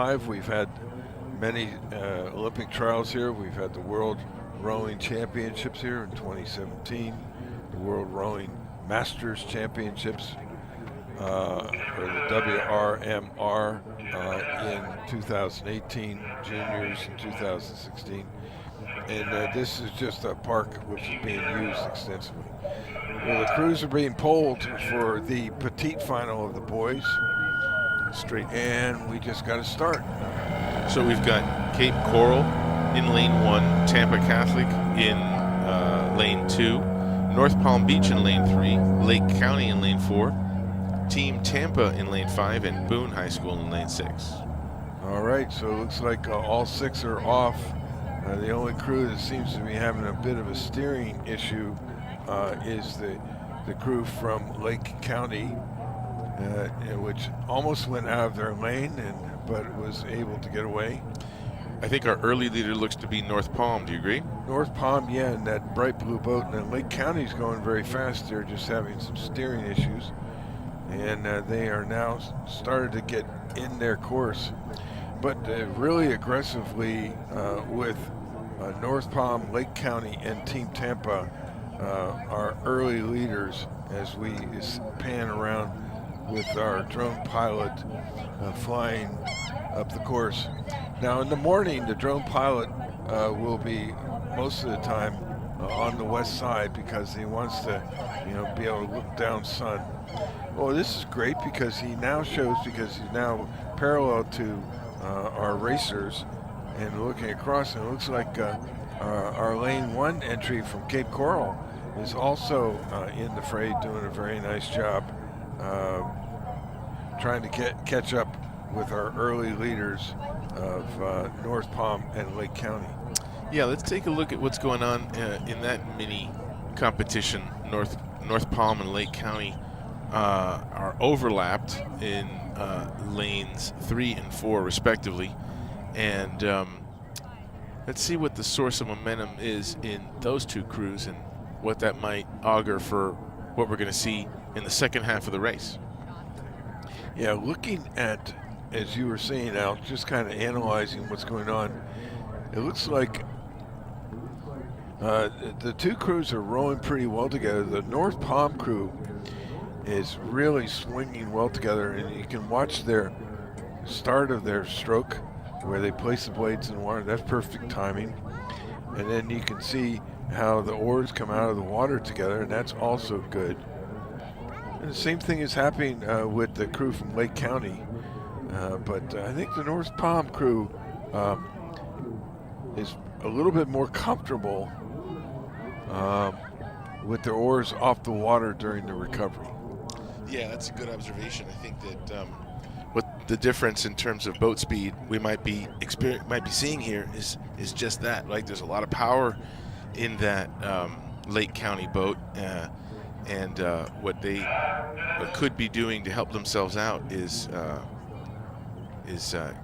We've had many Olympic trials here. We've had the World Rowing Championships here in 2017, the World Rowing Masters Championships, or the WRMR in 2018, juniors in 2016. And this is just a park which is being used extensively. Well, the crews are being polled for the petite final of the boys. Straight. And we just got to start. So we've got Cape Coral in lane 1, Tampa Catholic in lane 2, North Palm Beach in lane 3, Lake County in lane 4, Team Tampa in lane 5, and Boone High School in lane 6. All right, so it looks like all 6 are off. The only crew that seems to be having a bit of a steering issue is the crew from Lake County, which almost went out of their lane, but was able to get away. I think our early leader looks to be North Palm. Do you agree? North Palm, yeah, and that bright blue boat. And then Lake County's going very fast. They're just having some steering issues. And they are now started to get in their course. But really aggressively with North Palm, Lake County, and Team Tampa are early leaders as we pan around with our drone pilot flying up the course. Now in the morning, the drone pilot will be most of the time on the west side because he wants to, be able to look down sun. Well, this is great because he now shows, because he's now parallel to our racers and looking across, and it looks like our lane 1 entry from Cape Coral is also in the fray, doing a very nice job trying to catch up with our early leaders of North Palm and Lake County. Yeah, let's take a look at what's going on in that mini competition. North Palm and Lake County are overlapped in lanes 3 and 4 respectively, and let's see what the source of momentum is in those two crews and what that might augur for what we're going to see in the second half of the race. Yeah, looking at, as you were saying, Al, just kind of analyzing what's going on, it looks like the two crews are rowing pretty well together. The North Palm crew is really swinging well together, and you can watch their start of their stroke where they place the blades in the water. That's perfect timing. And then you can see how the oars come out of the water together, and that's also good. And the same thing is happening with the crew from Lake County. But I think the North Palm crew is a little bit more comfortable with their oars off the water during the recovery. Yeah, that's a good observation. I think that what the difference in terms of boat speed we might be seeing here is just that. Like, there's a lot of power in that Lake County boat, and what they could be doing to help themselves out is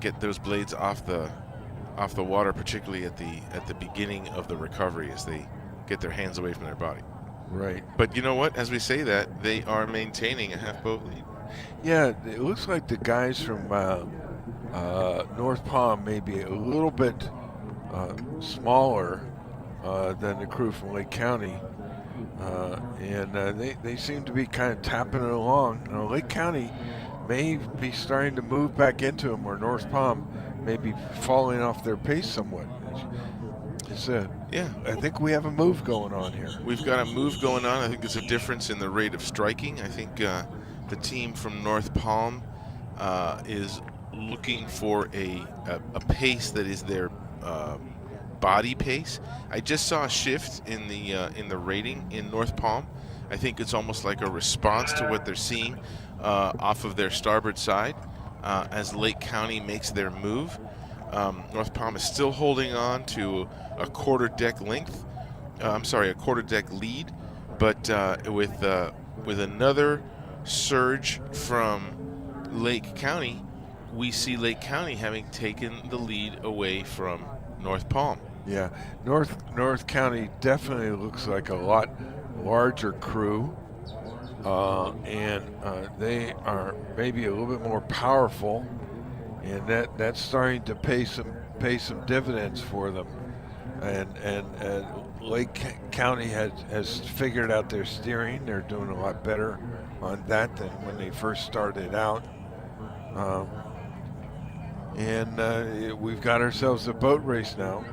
get those blades off the water, particularly at the beginning of the recovery as they get their hands away from their body. Right. But you know what? As we say that, they are maintaining a half boat lead. Yeah, it looks like the guys from North Palm may be a little bit smaller than the crew from Lake County. And they seem to be kind of tapping it along. Lake County may be starting to move back into them, where North Palm may be falling off their pace somewhat. Yeah, I think we have a move going on here. We've got a move going on. I think there's a difference in the rate of striking. I think the team from North Palm is looking for a pace that is their body pace. I just saw a shift in the rating in North Palm. I think it's almost like a response to what they're seeing off of their starboard side as Lake County makes their move. North Palm is still holding on to a quarter deck lead, but with another surge from Lake County, we see Lake County having taken the lead away from North Palm. Yeah, North County definitely looks like a lot larger crew, and they are maybe a little bit more powerful, and that's starting to pay some dividends for them. And Lake County has figured out their steering. They're doing a lot better on that than when they first started out. Um, and we've got ourselves a boat race now.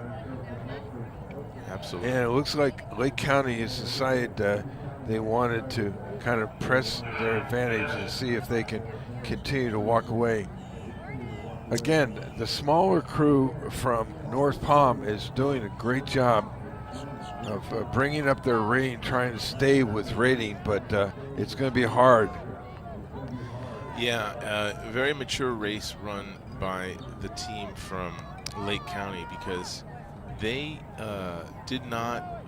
Absolutely. And it looks like Lake County has decided they wanted to kind of press their advantage and see if they can continue to walk away. Again, the smaller crew from North Palm is doing a great job of bringing up their rating, trying to stay with rating, but it's going to be hard. Yeah, very mature race run by the team from Lake County, because they did not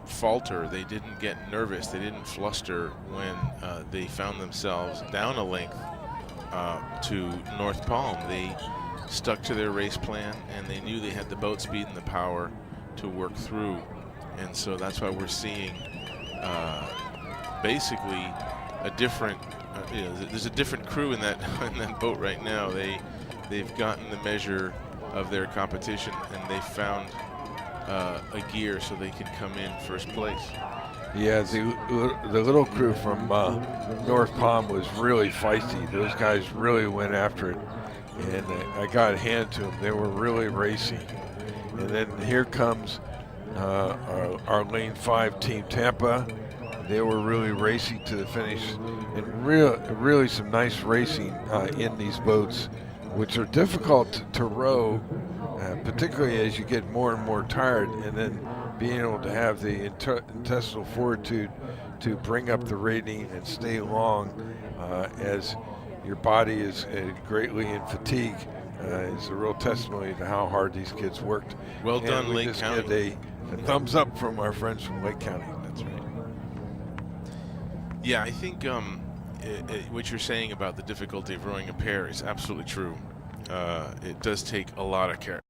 falter. They didn't get nervous. They didn't fluster when they found themselves down a length to North Palm. They stuck to their race plan, and they knew they had the boat speed and the power to work through. And so that's why we're seeing basically a different, there's a different crew in that in that boat right now. They've gotten the measure of their competition, and they found a gear so they can come in first place. Yeah, the little crew from North Palm was really feisty. Those guys really went after it, and I got to hand it to them. They were really racing. And then here comes our Lane 5 team, Tampa. They were really racing to the finish, and really some nice racing in these boats, which are difficult to row, particularly as you get more and more tired, and then being able to have the intestinal fortitude to bring up the rating and stay long as your body is greatly in fatigue is a real testimony to how hard these kids worked. Well And done, we Lake just County. get a thumbs up from our friends from Lake County. That's right. Yeah, I think what you're saying about the difficulty of rowing a pair is absolutely true. It does take a lot of care.